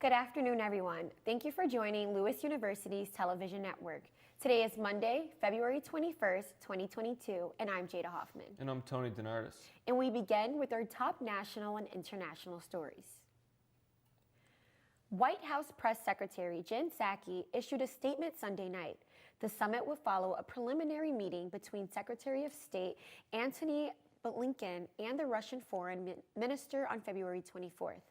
Good afternoon, everyone. Thank you for joining Lewis University's television network. Today is Monday, February 21st, 2022, and I'm Jada Hoffman. And I'm Tony DeNardis. And we begin with our top national and international stories. White House Press Secretary Jen Psaki issued a statement Sunday night. The summit would follow a preliminary meeting between Secretary of State Antony Blinken and the Russian Foreign Minister on February 24th.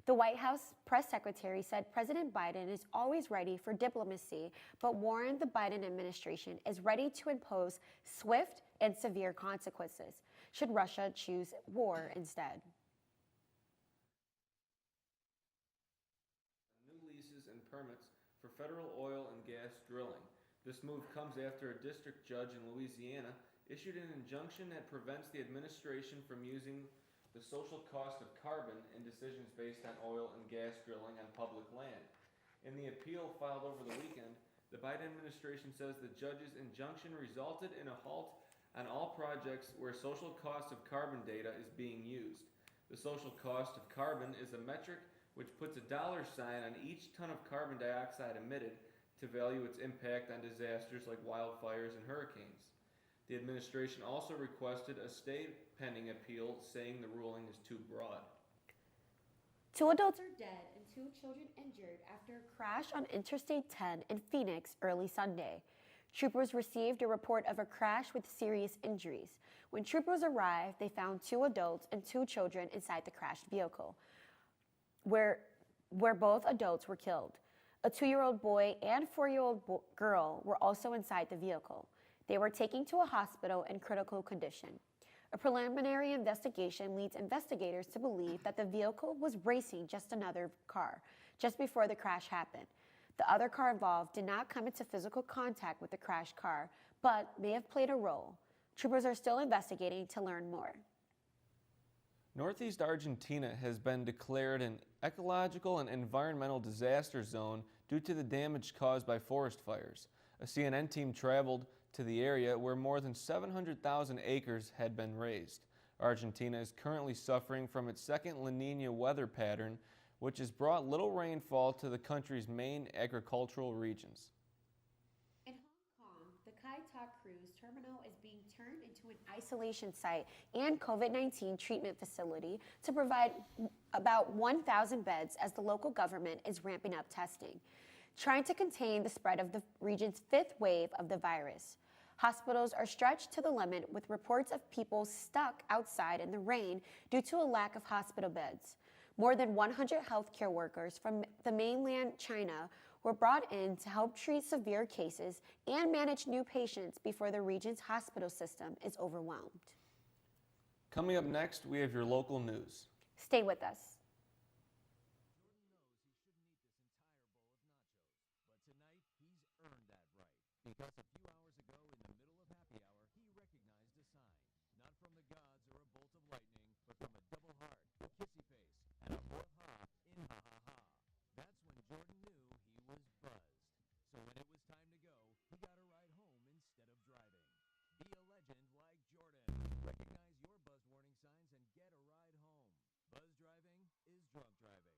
The White House press secretary said President Biden is always ready for diplomacy, but warned the Biden administration is ready to impose swift and severe consequences should Russia choose war instead. New leases and permits for federal oil and gas drilling. This move comes after a district judge in Louisiana issued an injunction that prevents the administration from using the social cost of carbon in decisions based on oil and gas drilling on public land. In the appeal filed over the weekend, the Biden administration says the judge's injunction resulted in a halt on all projects where social cost of carbon data is being used. The social cost of carbon is a metric which puts a dollar sign on each ton of carbon dioxide emitted to value its impact on disasters like wildfires and hurricanes. The administration also requested a stay pending appeal, saying the ruling is too broad. 2 adults are dead and 2 children injured after a crash on Interstate 10 in Phoenix early Sunday. Troopers received a report of a crash with serious injuries. When troopers arrived, they found 2 adults and 2 children inside the crashed vehicle, where both adults were killed. A 2-year-old boy and 4-year-old girl were also inside the vehicle. They were taken to a hospital in critical condition. A preliminary investigation leads investigators to believe that the vehicle was racing just another car just before the crash happened. The other car involved did not come into physical contact with the crashed car, but may have played a role. Troopers are still investigating to learn more. Northeast Argentina has been declared an ecological and environmental disaster zone due to the damage caused by forest fires. A CNN team traveled to the area where more than 700,000 acres had been razed. Argentina is currently suffering from its second La Nina weather pattern, which has brought little rainfall to the country's main agricultural regions. In Hong Kong, the Kai Tak cruise terminal is being turned into an isolation site and COVID-19 treatment facility to provide about 1,000 beds as the local government is ramping up testing, trying to contain the spread of the region's 5th wave of the virus. Hospitals are stretched to the limit with reports of people stuck outside in the rain due to a lack of hospital beds. More than 100 healthcare workers from the mainland China were brought in to help treat severe cases and manage new patients before the region's hospital system is overwhelmed. Coming up next, we have your local news. Stay with us. Because a few hours ago, in the middle of happy hour, he recognized a sign. Not from the gods or a bolt of lightning, but from a double heart, a kissy face, and a fourth ha in ha ha ha. That's when Jordan knew he was buzzed. So when it was time to go, he got a ride home instead of driving. Be a legend like Jordan. Recognize your buzz warning signs and get a ride home. Buzz driving is drunk driving.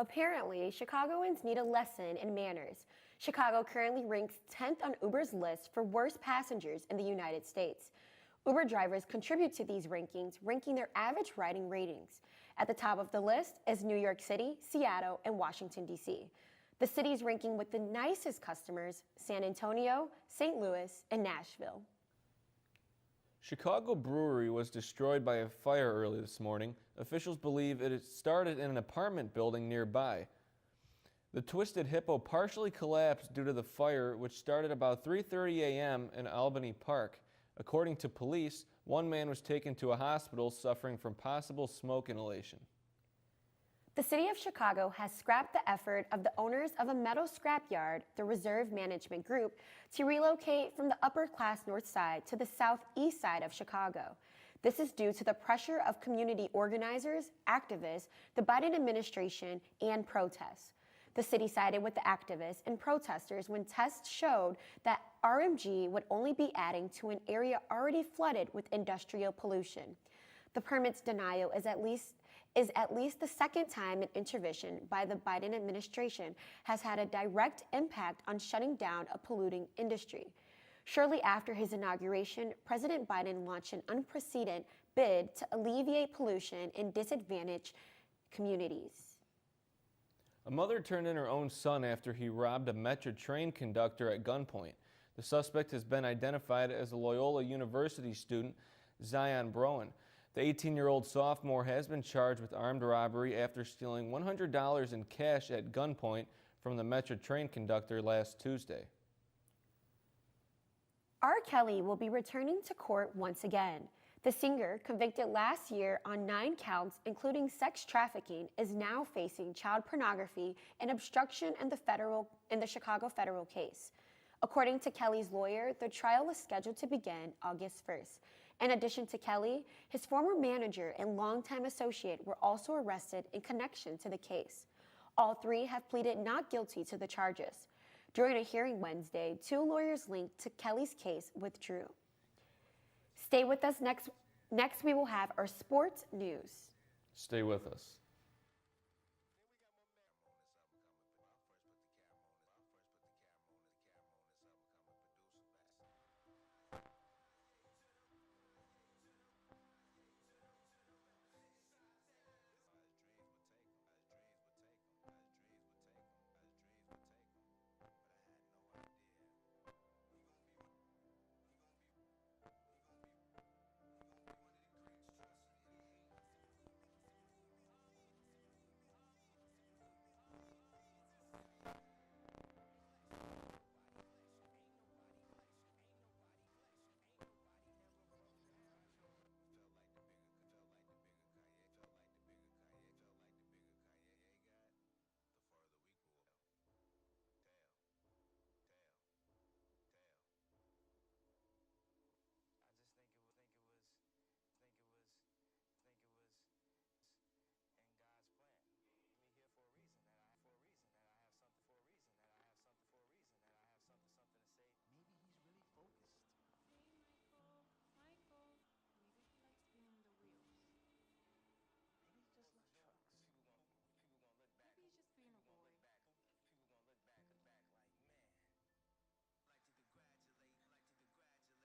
Apparently, Chicagoans need a lesson in manners. Chicago currently ranks 10th on Uber's list for worst passengers in the United States. Uber drivers contribute to these rankings, ranking their average riding ratings. At the top of the list is New York City, Seattle, and Washington, D.C. The cities ranking with the nicest customers: San Antonio, St. Louis, and Nashville. Chicago brewery was destroyed by a fire early this morning. Officials believe it had started in an apartment building nearby. The Twisted Hippo partially collapsed due to the fire, which started about 3:30 a.m. in Albany Park. According to police, one man was taken to a hospital suffering from possible smoke inhalation. The city of Chicago has scrapped the effort of the owners of a metal scrapyard, the Reserve Management Group, to relocate from the upper-class north side to the southeast side of Chicago. This is due to the pressure of community organizers, activists, the Biden administration, and protests. The city sided with the activists and protesters when tests showed that RMG would only be adding to an area already flooded with industrial pollution. The permit's denial is at least the second time an intervention by the Biden administration has had a direct impact on shutting down a polluting industry. Shortly after his inauguration, President Biden launched an unprecedented bid to alleviate pollution in disadvantaged communities. A mother turned in her own son after he robbed a Metro train conductor at gunpoint. The suspect has been identified as a Loyola University student, Zion Broen. The 18-year-old sophomore has been charged with armed robbery after stealing $100 in cash at gunpoint from the Metro train conductor last Tuesday. R. Kelly will be returning to court once again. The singer, convicted last year on 9 counts, including sex trafficking, is now facing child pornography and obstruction in the Chicago federal case. According to Kelly's lawyer, the trial is scheduled to begin August 1st. In addition to Kelly, his former manager and longtime associate were also arrested in connection to the case. All three have pleaded not guilty to the charges. During a hearing Wednesday, 2 lawyers linked to Kelly's case withdrew. Stay with us. Next we will have our sports news. Stay with us.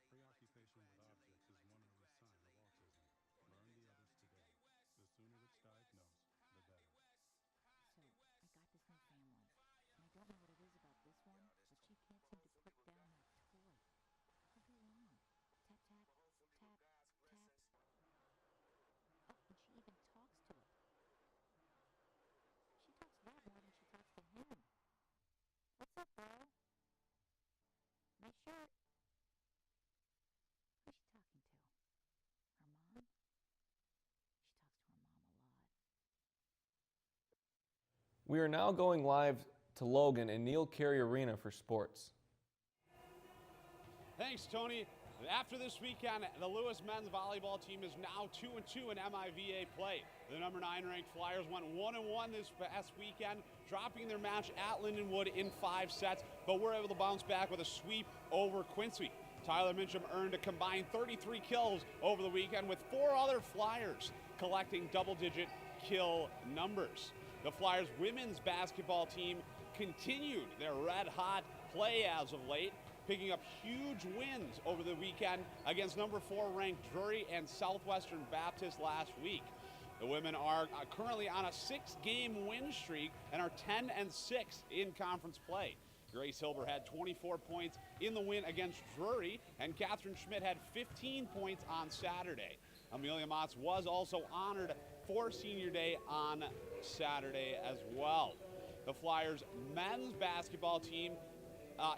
Preoccupation with objects is one early sign of autism. Learn the others today. The sooner it's diagnosed, the better. So, I got this new family, and I don't know what it is about this one, but she can't seem to put down that toy. Could be wrong. Tap, tap, tap, tap. Oh, and she even talks to it. She talks to that more than she talks to him. What's up, bro? Nice shirt. Who's she talking to? Her mom? She talks to her mom a lot. We are now going live to Logan and Neil Carey Arena for sports. Thanks, Tony. After this weekend, the Lewis men's volleyball team is now 2-2 in MIVA play. The number 9 ranked Flyers went 1-1 this past weekend, dropping their match at Lindenwood in 5 sets, but were able to bounce back with a sweep over Quincy. Tyler Mincham earned a combined 33 kills over the weekend, with 4 other Flyers collecting double-digit kill numbers. The Flyers women's basketball team continued their red-hot play as of late, picking up huge wins over the weekend against number 4 ranked Drury and Southwestern Baptist last week. The women are currently on a 6-game win streak and are 10-6 in conference play. Grace Hilber had 24 points in the win against Drury, and Catherine Schmidt had 15 points on Saturday. Amelia Motz was also honored for Senior Day on Saturday as well. The Flyers men's basketball team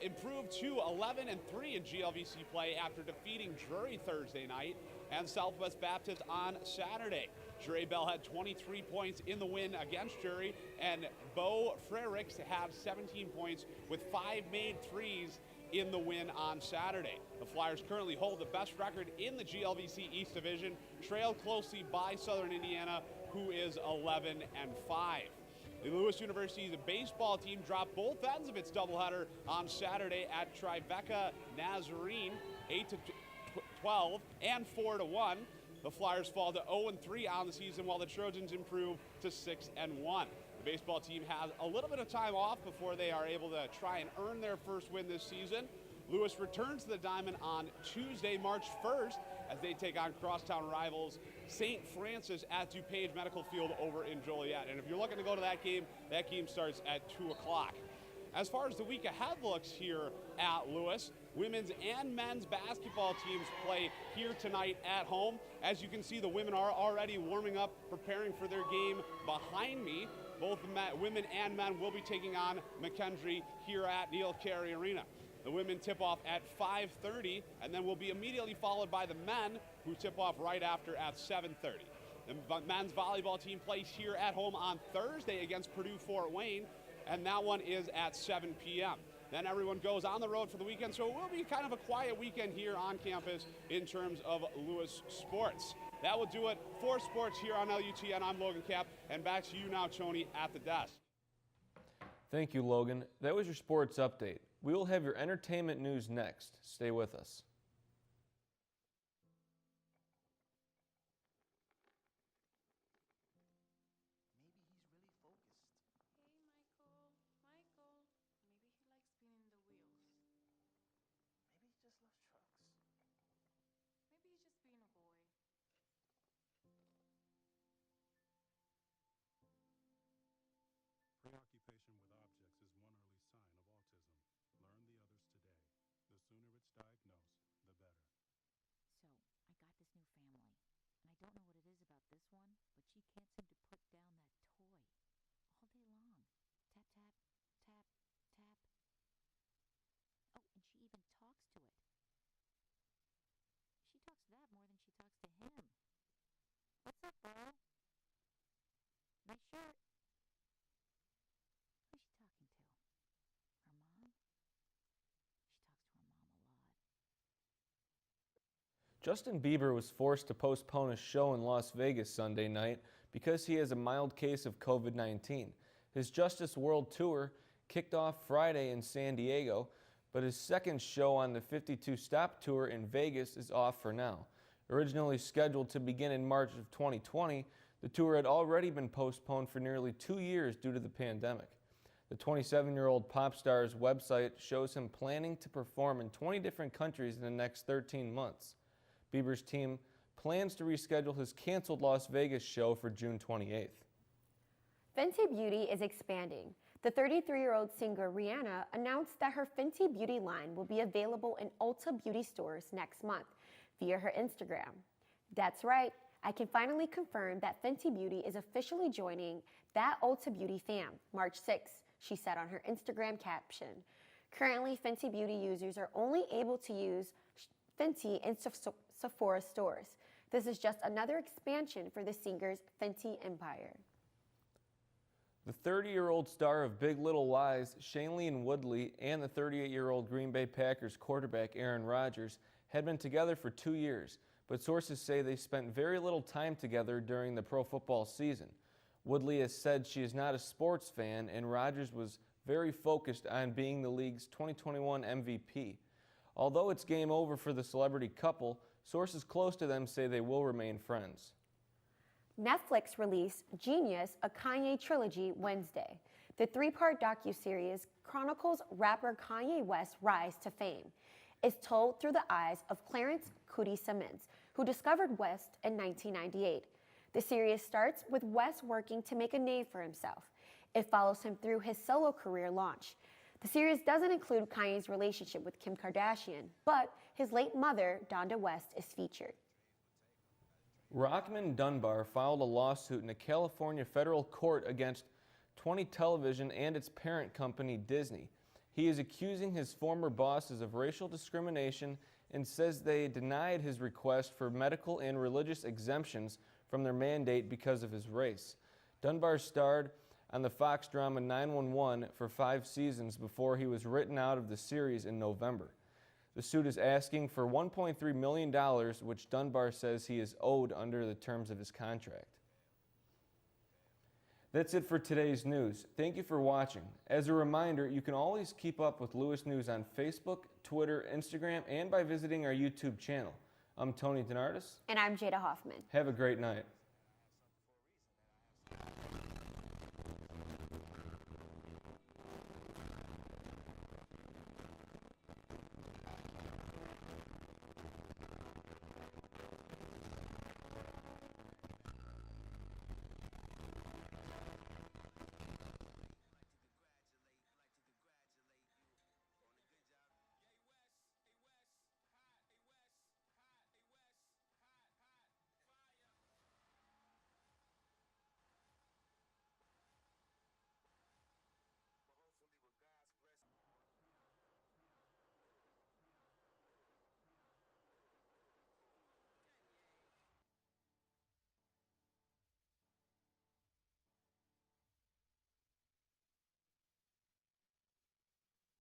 improved to 11-3 in GLVC play after defeating Drury Thursday night and Southwest Baptist on Saturday. Drury Bell had 23 points in the win against Drury, and Bo Frericks had 17 points with 5 made threes in the win on Saturday. The Flyers currently hold the best record in the GLVC East Division, trailed closely by Southern Indiana, who is 11-5. The Lewis University's baseball team dropped both ends of its doubleheader on Saturday at Tribeca Nazarene, 8-12 and 4-1. The Flyers fall to 0-3 on the season, while the Trojans improve to 6-1. The baseball team has a little bit of time off before they are able to try and earn their first win this season. Lewis returns to the Diamond on Tuesday, March 1st, as they take on crosstown rivals St. Francis at DuPage Medical Field over in Joliet. And if you're looking to go to that game starts at 2 o'clock. As far as the week ahead looks here at Lewis, women's and men's basketball teams play here tonight at home. As you can see, the women are already warming up, preparing for their game behind me. Both women and men will be taking on McKendree here at Neil Carey Arena. The women tip off at 5:30 and then will be immediately followed by the men, who tip off right after at 7:30. The men's volleyball team plays here at home on Thursday against Purdue Fort Wayne, and that one is at 7 p.m. Then everyone goes on the road for the weekend, so it will be kind of a quiet weekend here on campus in terms of Lewis sports. That will do it for sports here on LUTN. I'm Logan Kapp, and back to you now, Tony, at the desk. Thank you, Logan. That was your sports update. We will have your entertainment news next. Stay with us. Maybe he's really focused. Hey, Michael. Michael. Maybe he likes spinning the wheels. Maybe he just loves trucks. Maybe he's just being a boy. Preoccupation with objects is one early sign of autism. Learn the others today. The sooner it's diagnosed, the better. So, I got this new family, and I don't know what it is about this one, but she can't seem to put down that toy all day long. Tap, tap, tap, tap. Oh, and she even talks to it. She talks to that more than she talks to him. What's up, bro? Nice shirt. Who's she talking to? Her mom? She talks to her mom a lot. Justin Bieber was forced to postpone a show in Las Vegas Sunday night because he has a mild case of COVID-19. His Justice World Tour kicked off Friday in San Diego, but his second show on the 52-stop tour in Vegas is off for now. Originally scheduled to begin in March of 2020, the tour had already been postponed for nearly 2 years due to the pandemic. The 27-year-old pop star's website shows him planning to perform in 20 different countries in the next 13 months. Bieber's team plans to reschedule his canceled Las Vegas show for June 28th. Fenty Beauty is expanding. The 33-year-old singer Rihanna announced that her Fenty Beauty line will be available in Ulta Beauty stores next month via her Instagram. That's right, I can finally confirm that Fenty Beauty is officially joining that Ulta Beauty fam, March 6th, she said on her Instagram caption. Currently, Fenty Beauty users are only able to use Fenty in Sephora stores. This is just another expansion for the singer's Fenty empire. The 30-year-old star of Big Little Lies, Shailene Woodley, and the 38-year-old Green Bay Packers quarterback Aaron Rodgers had been together for 2 years, but sources say they spent very little time together during the pro football season. Woodley has said she is not a sports fan, and Rodgers was very focused on being the league's 2021 MVP. Although it's game over for the celebrity couple, sources close to them say they will remain friends. Netflix released Genius, a Kanye Trilogy Wednesday. The three-part docuseries chronicles rapper Kanye West's rise to fame. It's told through the eyes of Clarence Cootie Simmons, who discovered West in 1998. The series starts with West working to make a name for himself. It follows him through his solo career launch. The series doesn't include Kanye's relationship with Kim Kardashian, but his late mother, Donda West, is featured. Rockman Dunbar filed a lawsuit in a California federal court against 20 Television and its parent company, Disney. He is accusing his former bosses of racial discrimination and says they denied his request for medical and religious exemptions from their mandate because of his race. Dunbar starred on the Fox drama 911 for 5 seasons before he was written out of the series in November. The suit is asking for $1.3 million, which Dunbar says he is owed under the terms of his contract. That's it for today's news. Thank you for watching. As a reminder, you can always keep up with Lewis News on Facebook, Twitter, Instagram, and by visiting our YouTube channel. I'm Tony DeNardis. And I'm Jada Hoffman. Have a great night.